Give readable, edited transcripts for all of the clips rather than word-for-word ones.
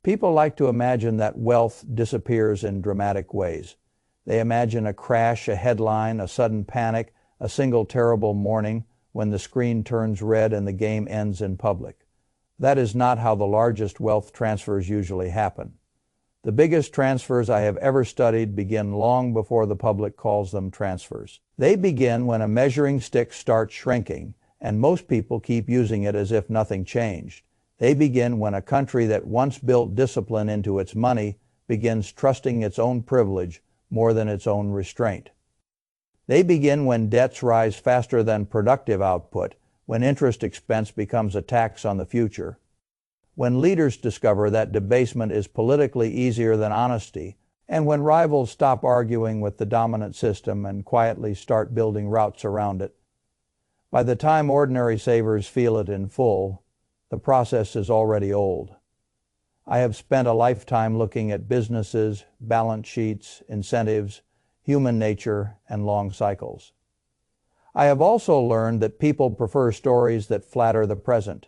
People like to imagine that wealth disappears in dramatic ways. They imagine a crash, a headline, a sudden panic, a single terrible morning when the screen turns red and the game ends in public. That is not how the largest wealth transfers usually happen. The biggest transfers I have ever studied begin long before the public calls them transfers. They begin when a measuring stick starts shrinking, and most people keep using it as if nothing changed. They begin when a country that once built discipline into its money begins trusting its own privilege more than its own restraint. They begin when debts rise faster than productive output, when interest expense becomes a tax on the future, when leaders discover that debasement is politically easier than honesty, and when rivals stop arguing with the dominant system and quietly start building routes around it. By the time ordinary savers feel it in full, the process is already old. I have spent a lifetime looking at businesses, balance sheets, incentives, human nature, and long cycles. I have also learned that people prefer stories that flatter the present.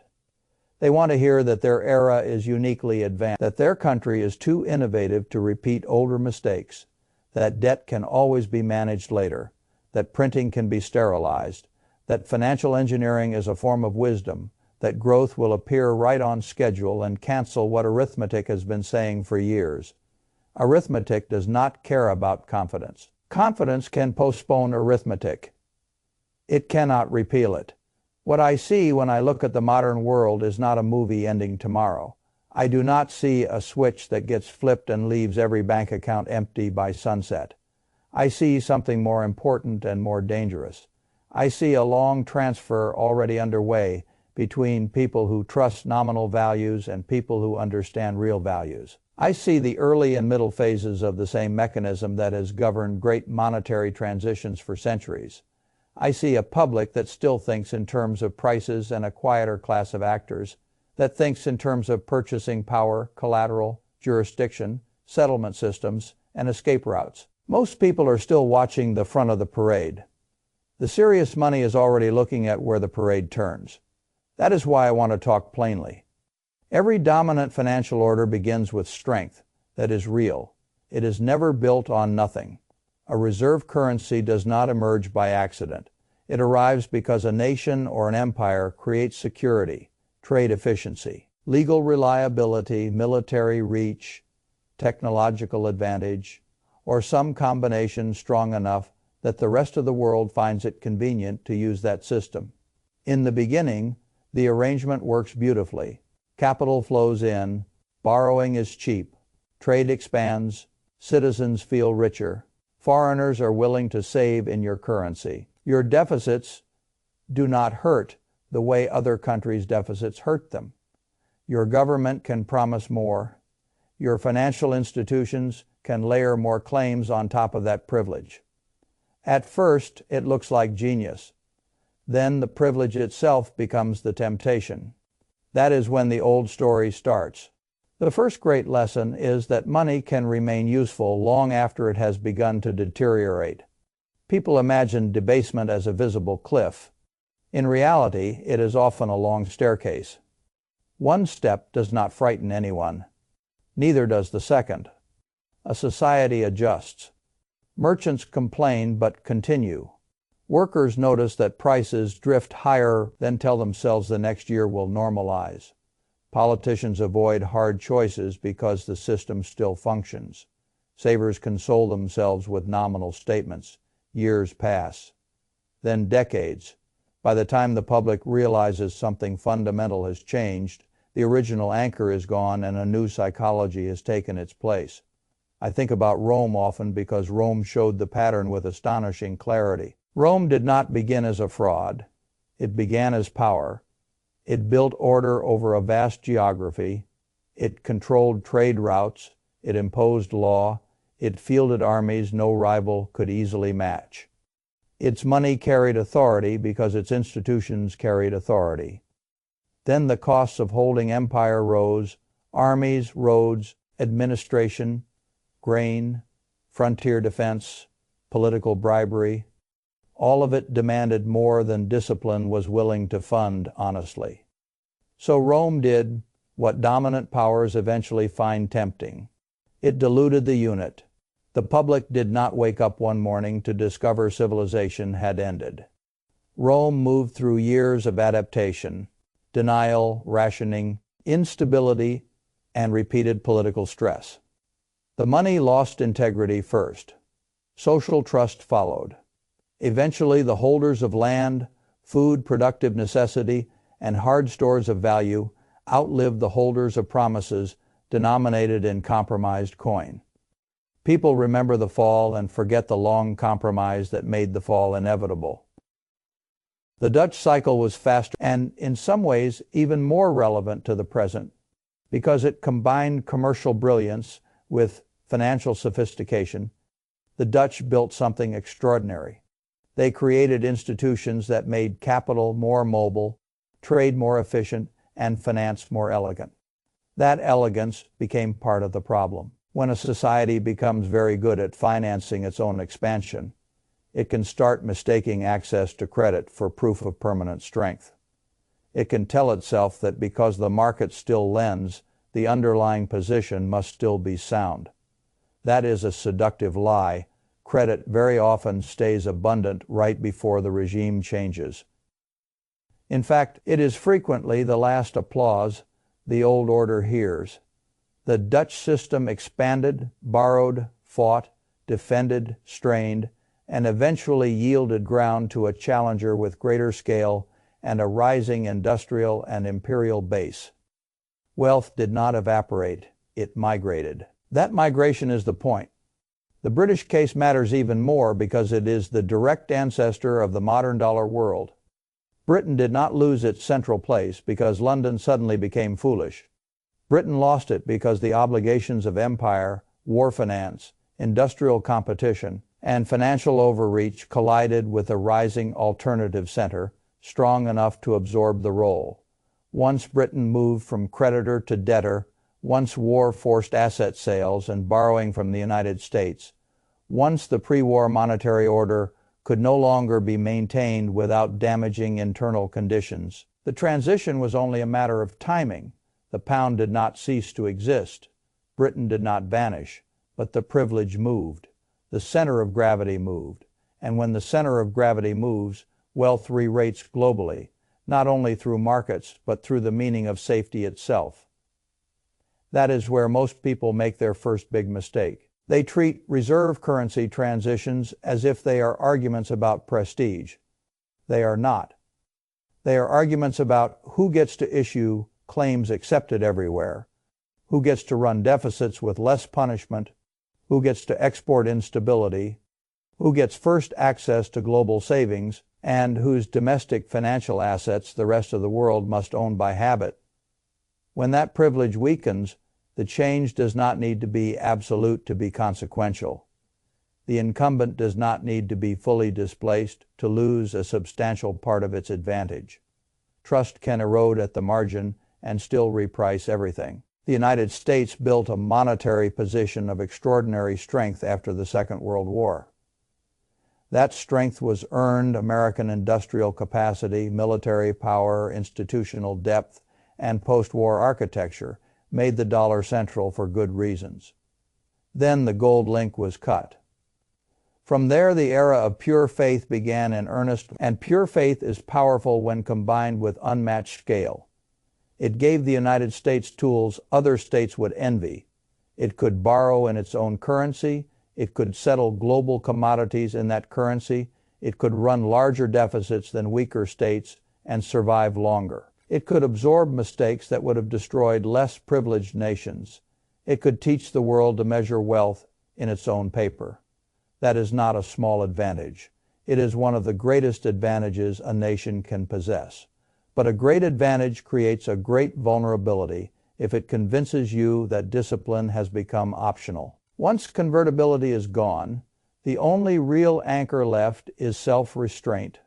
They want to hear that their era is uniquely advanced, that their country is too innovative to repeat older mistakes, that debt can always be managed later, that printing can be sterilized, that financial engineering is a form of wisdom, that growth will appear right on schedule and cancel what arithmetic has been saying for years. Arithmetic does not care about confidence. Confidence can postpone arithmetic. It cannot repeal it. What I see when I look at the modern world is not a movie ending tomorrow. I do not see a switch that gets flipped and leaves every bank account empty by sunset. I see something more important and more dangerous. I see a long transfer already underway between people who trust nominal values and people who understand real values. I see the early and middle phases of the same mechanism that has governed great monetary transitions for centuries. I see a public that still thinks in terms of prices and a quieter class of actors that thinks in terms of purchasing power, collateral, jurisdiction, settlement systems, and escape routes. Most people are still watching the front of the parade. The serious money is already looking at where the parade turns. That is why I want to talk plainly. Every dominant financial order begins with strength that is real. It is never built on nothing. A reserve currency does not emerge by accident. It arrives because a nation or an empire creates security, trade efficiency, legal reliability, military reach, technological advantage, or some combination strong enough that the rest of the world finds it convenient to use that system. In the beginning, the arrangement works beautifully. Capital flows in, borrowing is cheap, trade expands, citizens feel richer, foreigners are willing to save in your currency. Your deficits do not hurt the way other countries' deficits hurt them. Your government can promise more. Your financial institutions can layer more claims on top of that privilege. At first, it looks like genius. Then the privilege itself becomes the temptation. That is when the old story starts. The first great lesson is that money can remain useful long after it has begun to deteriorate. People imagine debasement as a visible cliff. In reality, it is often a long staircase. One step does not frighten anyone. Neither does the second. A society adjusts. Merchants complain but continue. Workers notice that prices drift higher, then tell themselves the next year will normalize. Politicians avoid hard choices because the system still functions. Savers console themselves with nominal statements. Years pass. Then decades. By the time the public realizes something fundamental has changed, the original anchor is gone and a new psychology has taken its place. I think about Rome often because Rome showed the pattern with astonishing clarity. Rome did not begin as a fraud. It began as power. It built order over a vast geography. It controlled trade routes. It imposed law. It fielded armies no rival could easily match. Its money carried authority because its institutions carried authority. Then the costs of holding empire rose: armies, roads, administration, grain, frontier defense, political bribery. All of it demanded more than discipline was willing to fund honestly. So Rome did what dominant powers eventually find tempting. It diluted the unit. The public did not wake up one morning to discover civilization had ended. Rome moved through years of adaptation, denial, rationing, instability, and repeated political stress. The money lost integrity first. Social trust followed. Eventually, the holders of land, food, productive necessity, and hard stores of value outlived the holders of promises denominated in compromised coin. People remember the fall and forget the long compromise that made the fall inevitable. The Dutch cycle was faster and, in some ways, even more relevant to the present because it combined commercial brilliance with financial sophistication. The Dutch built something extraordinary. They created institutions that made capital more mobile, trade more efficient, and finance more elegant. That elegance became part of the problem. When a society becomes very good at financing its own expansion, it can start mistaking access to credit for proof of permanent strength. It can tell itself that because the market still lends, the underlying position must still be sound. That is a seductive lie. Credit very often stays abundant right before the regime changes. In fact, it is frequently the last applause the old order hears. The Dutch system expanded, borrowed, fought, defended, strained, and eventually yielded ground to a challenger with greater scale and a rising industrial and imperial base. Wealth did not evaporate, it migrated. That migration is the point. The British case matters even more because it is the direct ancestor of the modern dollar world. Britain did not lose its central place because London suddenly became foolish. Britain lost it because the obligations of empire, war finance, industrial competition, and financial overreach collided with a rising alternative center, strong enough to absorb the role. Once Britain moved from creditor to debtor, once war forced asset sales and borrowing from the United States, once the pre-war monetary order could no longer be maintained without damaging internal conditions, the transition was only a matter of timing. The pound did not cease to exist. Britain did not vanish, but the privilege moved. The center of gravity moved. And when the center of gravity moves, wealth re-rates globally, not only through markets, but through the meaning of safety itself. That is where most people make their first big mistake. They treat reserve currency transitions as if they are arguments about prestige. They are not. They are arguments about who gets to issue claims accepted everywhere, who gets to run deficits with less punishment, who gets to export instability, who gets first access to global savings, and whose domestic financial assets the rest of the world must own by habit. When that privilege weakens, the change does not need to be absolute to be consequential. The incumbent does not need to be fully displaced to lose a substantial part of its advantage. Trust can erode at the margin and still reprice everything. The United States built a monetary position of extraordinary strength after the Second World War. That strength was earned. American industrial capacity, military power, institutional depth, and post-war architecture made the dollar central for good reasons. Then the gold link was cut. From there, the era of pure faith began in earnest, and pure faith is powerful when combined with unmatched scale. It gave the United States tools other states would envy. It could borrow in its own currency. It could settle global commodities in that currency. It could run larger deficits than weaker states and survive longer. It could absorb mistakes that would have destroyed less privileged nations. It could teach the world to measure wealth in its own paper. That is not a small advantage. It is one of the greatest advantages a nation can possess. But a great advantage creates a great vulnerability if it convinces you that discipline has become optional. Once convertibility is gone, the only real anchor left is self-restraint.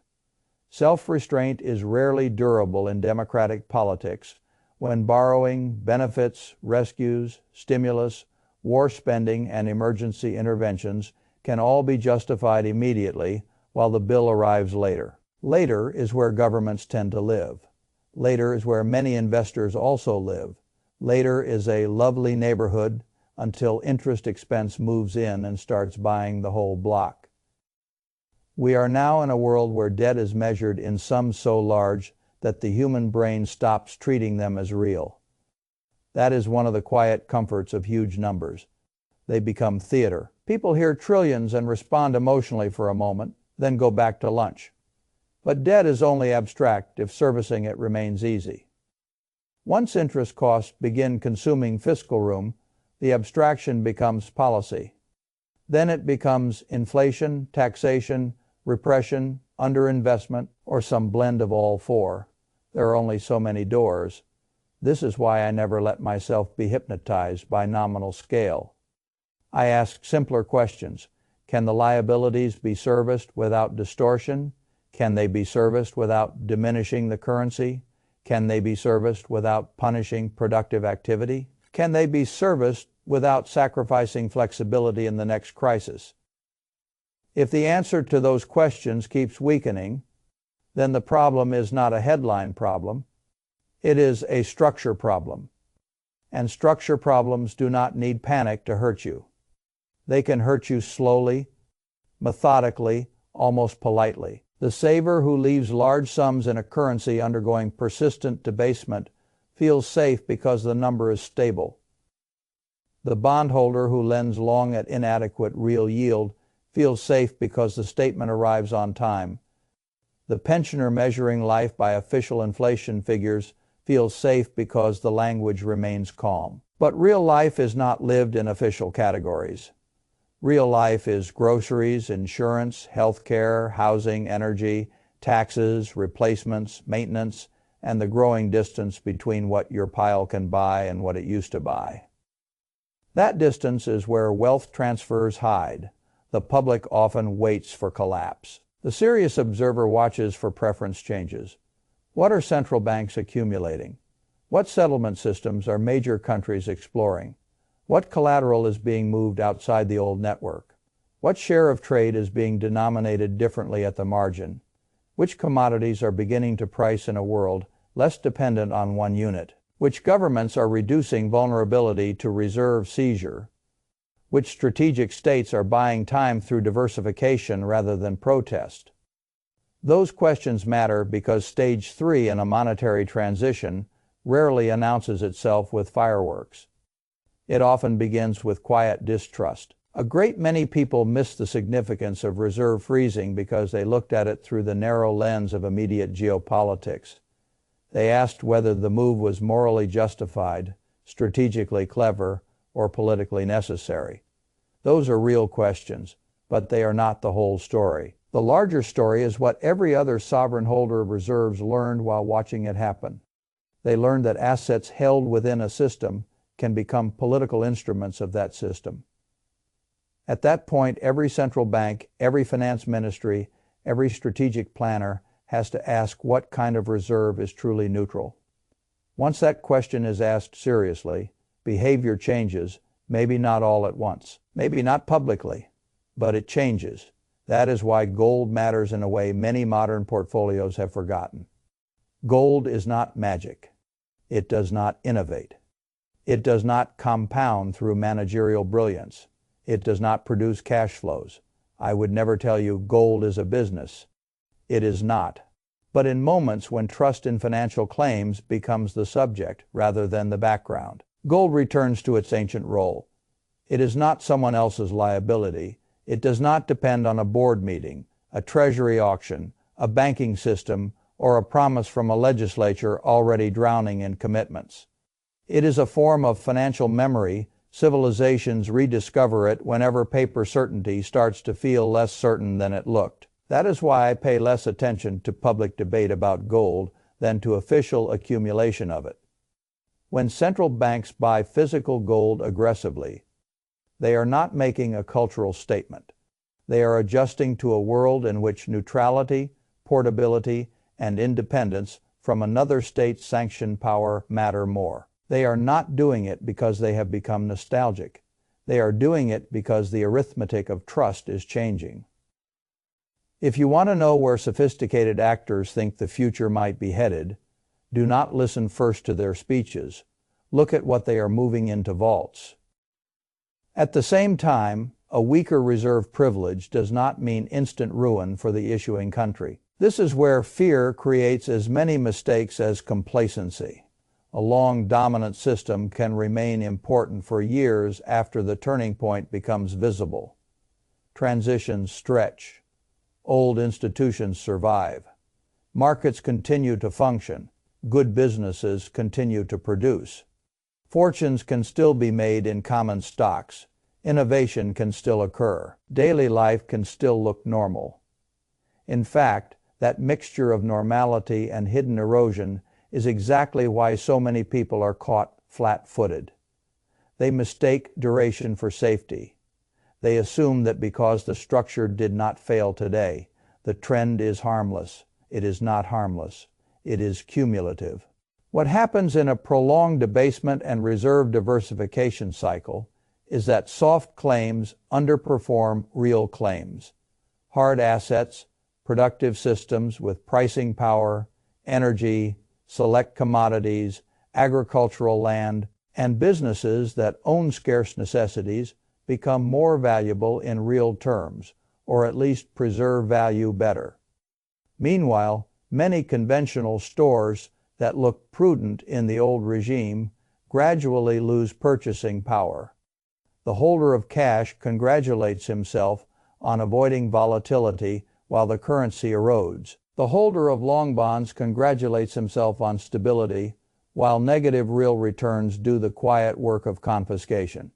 Self-restraint is rarely durable in democratic politics when borrowing, benefits, rescues, stimulus, war spending, and emergency interventions can all be justified immediately while the bill arrives later. Later is where governments tend to live. Later is where many investors also live. Later is a lovely neighborhood until interest expense moves in and starts buying the whole block. We are now in a world where debt is measured in sums so large that the human brain stops treating them as real. That is one of the quiet comforts of huge numbers. They become theater. People hear trillions and respond emotionally for a moment, then go back to lunch. But debt is only abstract if servicing it remains easy. Once interest costs begin consuming fiscal room, the abstraction becomes policy. Then it becomes inflation, taxation, repression, underinvestment, or some blend of all four. There are only so many doors. This is why I never let myself be hypnotized by nominal scale. I ask simpler questions. Can the liabilities be serviced without distortion? Can they be serviced without diminishing the currency? Can they be serviced without punishing productive activity? Can they be serviced without sacrificing flexibility in the next crisis? If the answer to those questions keeps weakening, then the problem is not a headline problem. It is a structure problem. And structure problems do not need panic to hurt you. They can hurt you slowly, methodically, almost politely. The saver who leaves large sums in a currency undergoing persistent debasement feels safe because the number is stable. The bondholder who lends long at inadequate real yield feels safe because the statement arrives on time. The pensioner measuring life by official inflation figures feels safe because the language remains calm. But real life is not lived in official categories. Real life is groceries, insurance, healthcare, housing, energy, taxes, replacements, maintenance, and the growing distance between what your pile can buy and what it used to buy. That distance is where wealth transfers hide. The public often waits for collapse. The serious observer watches for preference changes. What are central banks accumulating? What settlement systems are major countries exploring? What collateral is being moved outside the old network? What share of trade is being denominated differently at the margin? Which commodities are beginning to price in a world less dependent on one unit? Which governments are reducing vulnerability to reserve seizure? Which strategic states are buying time through diversification rather than protest? Those questions matter because stage 3 in a monetary transition rarely announces itself with fireworks. It often begins with quiet distrust. A great many people miss the significance of reserve freezing because they looked at it through the narrow lens of immediate geopolitics. They asked whether the move was morally justified, strategically clever, or politically necessary. Those are real questions, but they are not the whole story. The larger story is what every other sovereign holder of reserves learned while watching it happen. They learned that assets held within a system can become political instruments of that system. At that point, every central bank, every finance ministry, every strategic planner has to ask what kind of reserve is truly neutral. Once that question is asked seriously, behavior changes, maybe not all at once, maybe not publicly, but it changes. That is why gold matters in a way many modern portfolios have forgotten. Gold is not magic. It does not innovate. It does not compound through managerial brilliance. It does not produce cash flows. I would never tell you gold is a business. It is not. But in moments when trust in financial claims becomes the subject rather than the background, gold returns to its ancient role. It is not someone else's liability. It does not depend on a board meeting, a treasury auction, a banking system, or a promise from a legislature already drowning in commitments. It is a form of financial memory. Civilizations rediscover it whenever paper certainty starts to feel less certain than it looked. That is why I pay less attention to public debate about gold than to official accumulation of it. When central banks buy physical gold aggressively, they are not making a cultural statement. They are adjusting to a world in which neutrality, portability, and independence from another state's sanctioned power matter more. They are not doing it because they have become nostalgic. They are doing it because the arithmetic of trust is changing. If you want to know where sophisticated actors think the future might be headed, do not listen first to their speeches. Look at what they are moving into vaults. At the same time, a weaker reserve privilege does not mean instant ruin for the issuing country. This is where fear creates as many mistakes as complacency. A long dominant system can remain important for years after the turning point becomes visible. Transitions stretch. Old institutions survive. Markets continue to function. Good businesses continue to produce. Fortunes can still be made in common stocks. Innovation can still occur. Daily life can still look normal. In fact, that mixture of normality and hidden erosion is exactly why so many people are caught flat-footed. They mistake duration for safety. They assume that because the structure did not fail today, the trend is harmless. It is not harmless. It is cumulative. What happens in a prolonged debasement and reserve diversification cycle is that soft claims underperform real claims. Hard assets, productive systems with pricing power, energy, select commodities, agricultural land, and businesses that own scarce necessities become more valuable in real terms, or at least preserve value better. Meanwhile, many conventional stores that looked prudent in the old regime gradually lose purchasing power. The holder of cash congratulates himself on avoiding volatility while the currency erodes. The holder of long bonds congratulates himself on stability, while negative real returns do the quiet work of confiscation.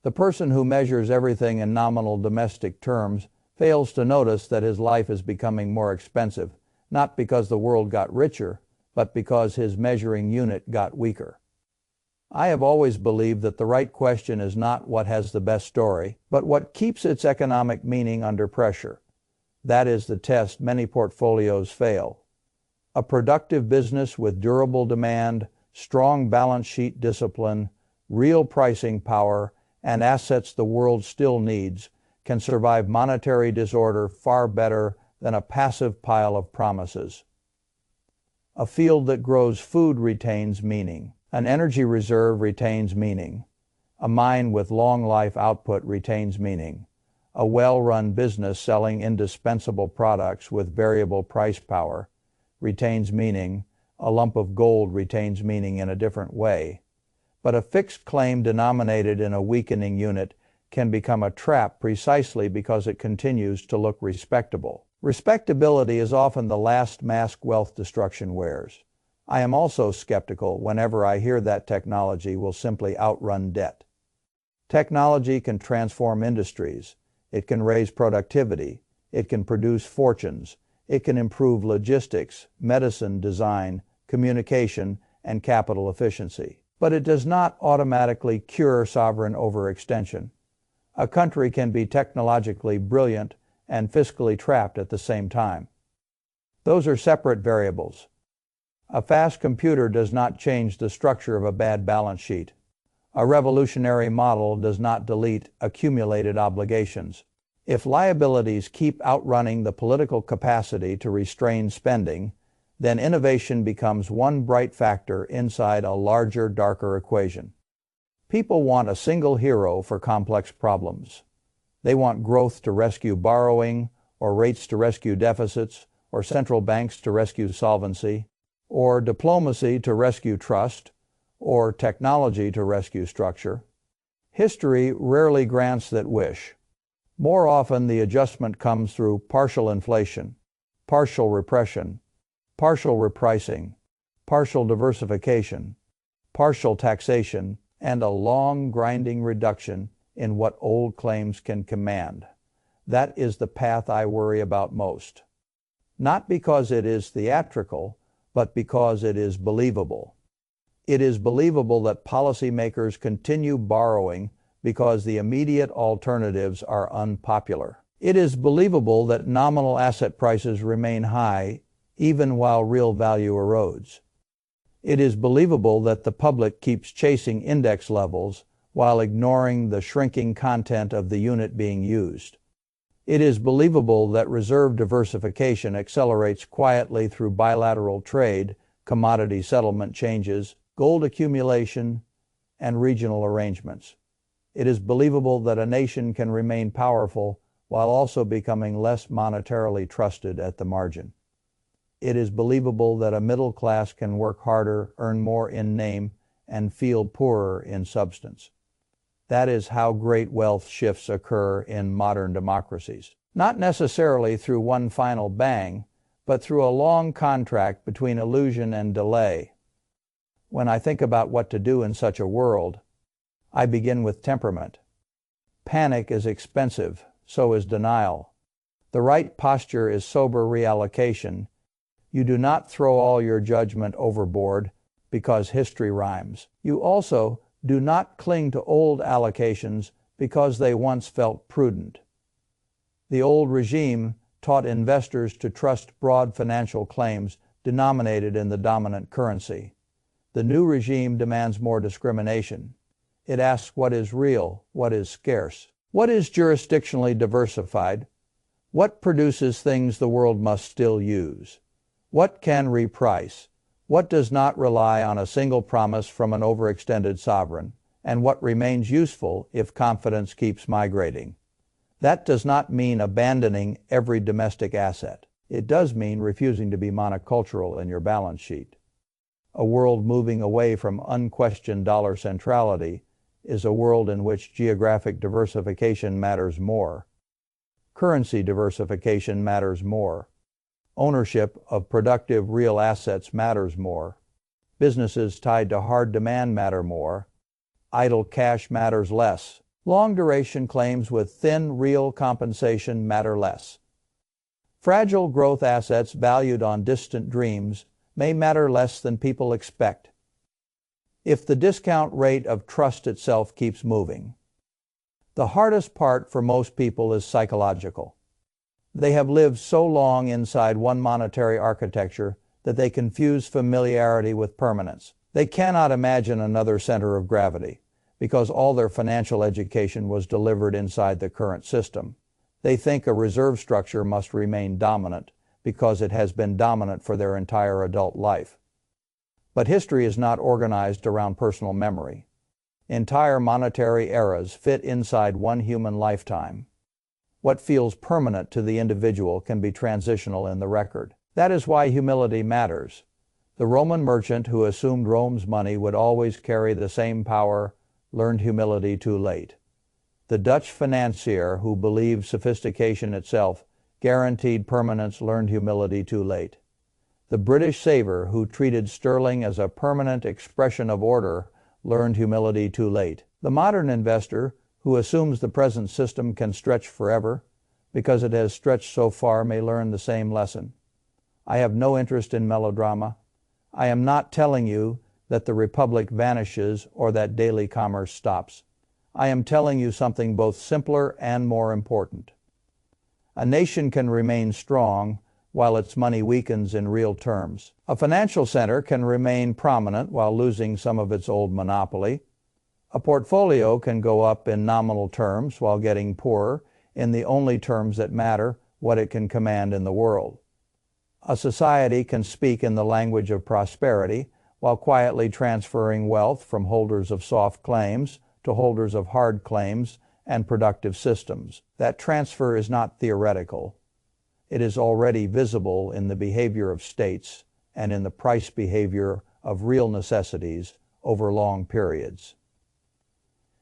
The person who measures everything in nominal domestic terms fails to notice that his life is becoming more expensive, not because the world got richer, but because his measuring unit got weaker. I have always believed that the right question is not what has the best story, but what keeps its economic meaning under pressure. That is the test many portfolios fail. A productive business with durable demand, strong balance sheet discipline, real pricing power, and assets the world still needs can survive monetary disorder far better than a passive pile of promises. A field that grows food retains meaning. An energy reserve retains meaning. A mine with long life output retains meaning. A well-run business selling indispensable products with variable price power retains meaning. A lump of gold retains meaning in a different way. But a fixed claim denominated in a weakening unit can become a trap precisely because it continues to look respectable. Respectability is often the last mask wealth destruction wears. I am also skeptical whenever I hear that technology will simply outrun debt. Technology can transform industries. It can raise productivity. It can produce fortunes. It can improve logistics, medicine design, communication, and capital efficiency. But it does not automatically cure sovereign overextension. A country can be technologically brilliant and fiscally trapped at the same time. Those are separate variables. A fast computer does not change the structure of a bad balance sheet. A revolutionary model does not delete accumulated obligations. If liabilities keep outrunning the political capacity to restrain spending, then innovation becomes one bright factor inside a larger, darker equation. People want a single hero for complex problems. They want growth to rescue borrowing, or rates to rescue deficits, or central banks to rescue solvency, or diplomacy to rescue trust, or technology to rescue structure. History rarely grants that wish. More often, the adjustment comes through partial inflation, partial repression, partial repricing, partial diversification, partial taxation, and a long grinding reduction in what old claims can command. That is the path I worry about most. Not because it is theatrical, but because it is believable. It is believable that policymakers continue borrowing because the immediate alternatives are unpopular. It is believable that nominal asset prices remain high even while real value erodes. It is believable that the public keeps chasing index levels while ignoring the shrinking content of the unit being used. It is believable that reserve diversification accelerates quietly through bilateral trade, commodity settlement changes, gold accumulation, and regional arrangements. It is believable that a nation can remain powerful while also becoming less monetarily trusted at the margin. It is believable that a middle class can work harder, earn more in name, and feel poorer in substance. That is how great wealth shifts occur in modern democracies. Not necessarily through one final bang, but through a long contract between illusion and delay. When I think about what to do in such a world, I begin with temperament. Panic is expensive, so is denial. The right posture is sober reallocation. You do not throw all your judgment overboard because history rhymes. You also do not cling to old allocations because they once felt prudent. The old regime taught investors to trust broad financial claims denominated in the dominant currency. The new regime demands more discrimination. It asks what is real, what is scarce, what is jurisdictionally diversified, what produces things the world must still use, what can reprice, what does not rely on a single promise from an overextended sovereign, and what remains useful if confidence keeps migrating. That does not mean abandoning every domestic asset. It does mean refusing to be monocultural in your balance sheet. A world moving away from unquestioned dollar centrality is a world in which geographic diversification matters more. Currency diversification matters more. Ownership of productive real assets matters more. Businesses tied to hard demand matter more. Idle cash matters less. Long-duration claims with thin real compensation matter less. Fragile growth assets valued on distant dreams may matter less than people expect. If the discount rate of trust itself keeps moving. The hardest part for most people is psychological. They have lived so long inside one monetary architecture that they confuse familiarity with permanence. They cannot imagine another center of gravity because all their financial education was delivered inside the current system. They think a reserve structure must remain dominant because it has been dominant for their entire adult life. But history is not organized around personal memory. Entire monetary eras fit inside one human lifetime. What feels permanent to the individual can be transitional in the record. That is why humility matters. The Roman merchant who assumed Rome's money would always carry the same power learned humility too late. The Dutch financier who believed sophistication itself guaranteed permanence learned humility too late. The British saver who treated sterling as a permanent expression of order learned humility too late. The modern investor who assumes the present system can stretch forever because it has stretched so far may learn the same lesson. I have no interest in melodrama. I am not telling you that the republic vanishes or that daily commerce stops. I am telling you something both simpler and more important. A nation can remain strong while its money weakens in real terms. A financial center can remain prominent while losing some of its old monopoly. A portfolio can go up in nominal terms while getting poorer in the only terms that matter, what it can command in the world. A society can speak in the language of prosperity while quietly transferring wealth from holders of soft claims to holders of hard claims and productive systems. That transfer is not theoretical. It is already visible in the behavior of states and in the price behavior of real necessities over long periods.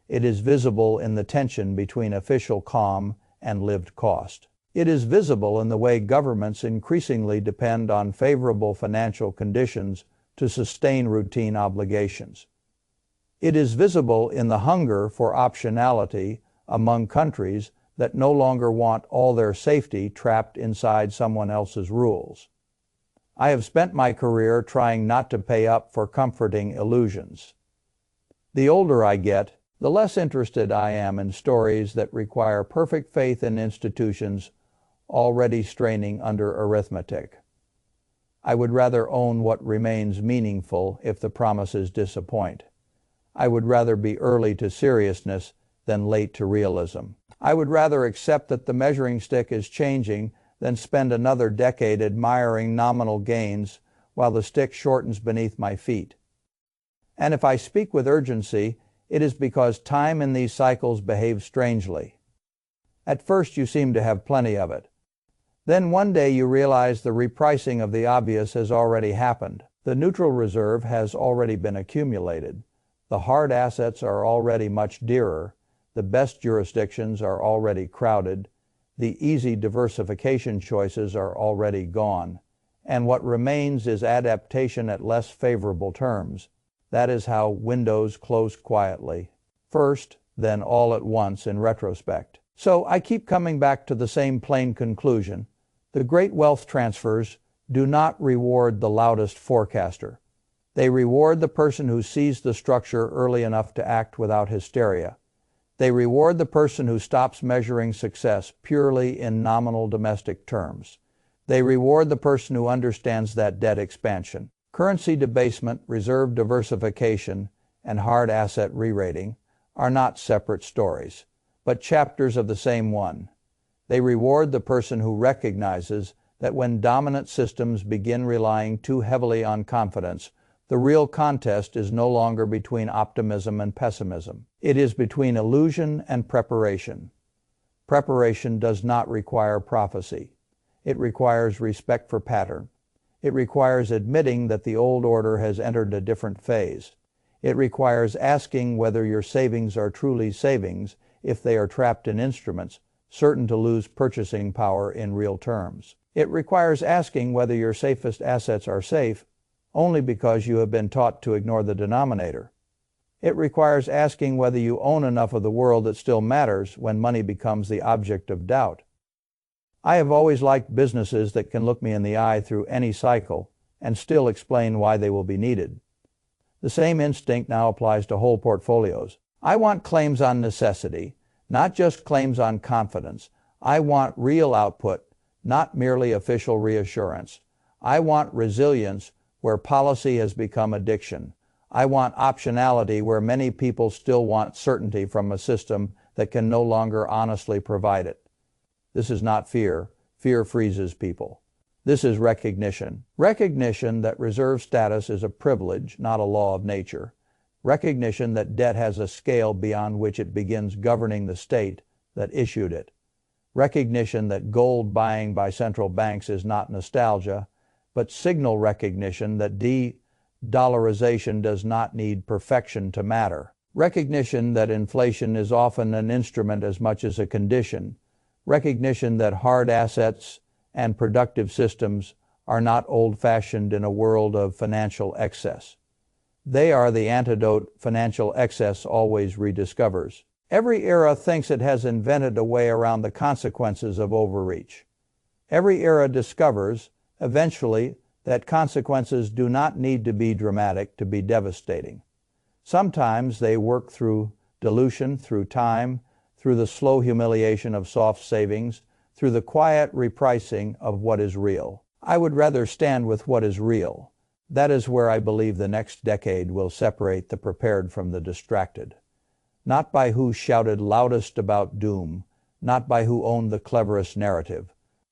It is visible in the tension between official calm and lived cost. It is visible in the way governments increasingly depend on favorable financial conditions to sustain routine obligations. It is visible in the hunger for optionality among countries that no longer want all their safety trapped inside someone else's rules. I have spent my career trying not to pay up for comforting illusions. The older I get, the less interested I am in stories that require perfect faith in institutions already straining under arithmetic. I would rather own what remains meaningful if the promises disappoint. I would rather be early to seriousness than late to realism. I would rather accept that the measuring stick is changing than spend another decade admiring nominal gains while the stick shortens beneath my feet. And if I speak with urgency, it is because time in these cycles behaves strangely. At first you seem to have plenty of it. Then one day you realize the repricing of the obvious has already happened. The neutral reserve has already been accumulated. The hard assets are already much dearer. The best jurisdictions are already crowded. The easy diversification choices are already gone. And what remains is adaptation at less favorable terms. That is how windows close quietly. First, then all at once in retrospect. So I keep coming back to the same plain conclusion. The great wealth transfers do not reward the loudest forecaster. They reward the person who sees the structure early enough to act without hysteria. They reward the person who stops measuring success purely in nominal domestic terms. They reward the person who understands that debt expansion. Currency debasement, reserve diversification, and hard asset re-rating are not separate stories, but chapters of the same one. They reward the person who recognizes that when dominant systems begin relying too heavily on confidence, the real contest is no longer between optimism and pessimism. It is between illusion and preparation. Preparation does not require prophecy. It requires respect for pattern. It requires admitting that the old order has entered a different phase. It requires asking whether your savings are truly savings if they are trapped in instruments, certain to lose purchasing power in real terms. It requires asking whether your safest assets are safe only because you have been taught to ignore the denominator. It requires asking whether you own enough of the world that still matters when money becomes the object of doubt. I have always liked businesses that can look me in the eye through any cycle and still explain why they will be needed. The same instinct now applies to whole portfolios. I want claims on necessity, not just claims on confidence. I want real output, not merely official reassurance. I want resilience where policy has become addiction. I want optionality where many people still want certainty from a system that can no longer honestly provide it. This is not fear. Fear freezes people. This is recognition. Recognition that reserve status is a privilege, not a law of nature. Recognition that debt has a scale beyond which it begins governing the state that issued it. Recognition that gold buying by central banks is not nostalgia, but signal recognition that de-dollarization does not need perfection to matter. Recognition that inflation is often an instrument as much as a condition. Recognition that hard assets and productive systems are not old-fashioned in a world of financial excess. They are the antidote financial excess always rediscovers. Every era thinks it has invented a way around the consequences of overreach. Every era discovers, eventually, that consequences do not need to be dramatic to be devastating. Sometimes they work through dilution, through time, through the slow humiliation of soft savings, through the quiet repricing of what is real. I would rather stand with what is real. That is where I believe the next decade will separate the prepared from the distracted. Not by who shouted loudest about doom, not by who owned the cleverest narrative,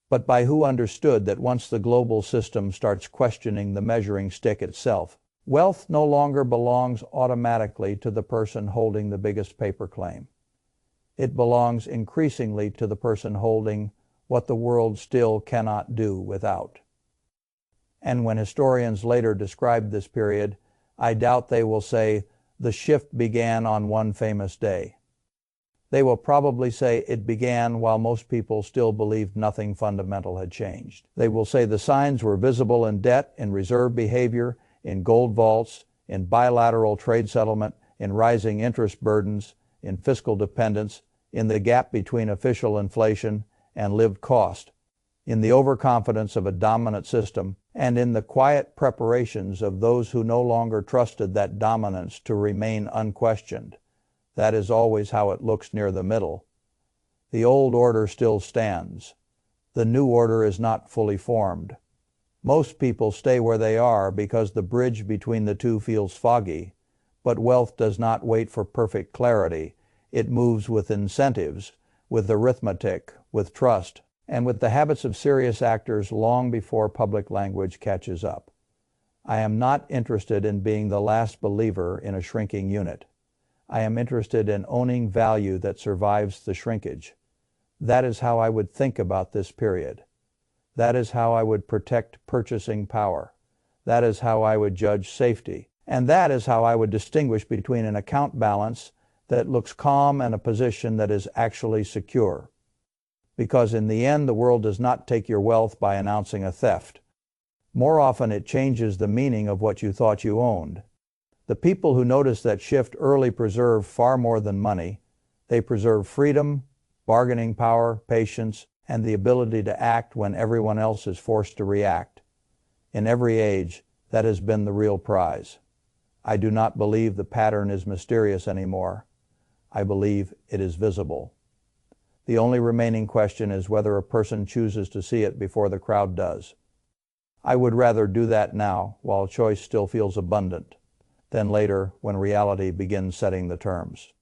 but by who understood that once the global system starts questioning the measuring stick itself, wealth no longer belongs automatically to the person holding the biggest paper claim. It belongs increasingly to the person holding what the world still cannot do without. And when historians later describe this period, I doubt they will say, the shift began on one famous day. They will probably say it began while most people still believed nothing fundamental had changed. They will say the signs were visible in debt, in reserve behavior, in gold vaults, in bilateral trade settlement, in rising interest burdens, in fiscal dependence, in the gap between official inflation and lived cost, in the overconfidence of a dominant system, and in the quiet preparations of those who no longer trusted that dominance to remain unquestioned. That is always how it looks near the middle. The old order still stands. The new order is not fully formed. Most people stay where they are because the bridge between the two feels foggy, but wealth does not wait for perfect clarity. It moves with incentives, with arithmetic, with trust, and with the habits of serious actors long before public language catches up. I am not interested in being the last believer in a shrinking unit. I am interested in owning value that survives the shrinkage. That is how I would think about this period. That is how I would protect purchasing power. That is how I would judge safety. And that is how I would distinguish between an account balance that looks calm and a position that is actually secure. Because in the end, the world does not take your wealth by announcing a theft. More often, it changes the meaning of what you thought you owned. The people who notice that shift early preserve far more than money. They preserve freedom, bargaining power, patience, and the ability to act when everyone else is forced to react. In every age, that has been the real prize. I do not believe the pattern is mysterious anymore. I believe it is visible. The only remaining question is whether a person chooses to see it before the crowd does. I would rather do that now, while choice still feels abundant, than later when reality begins setting the terms.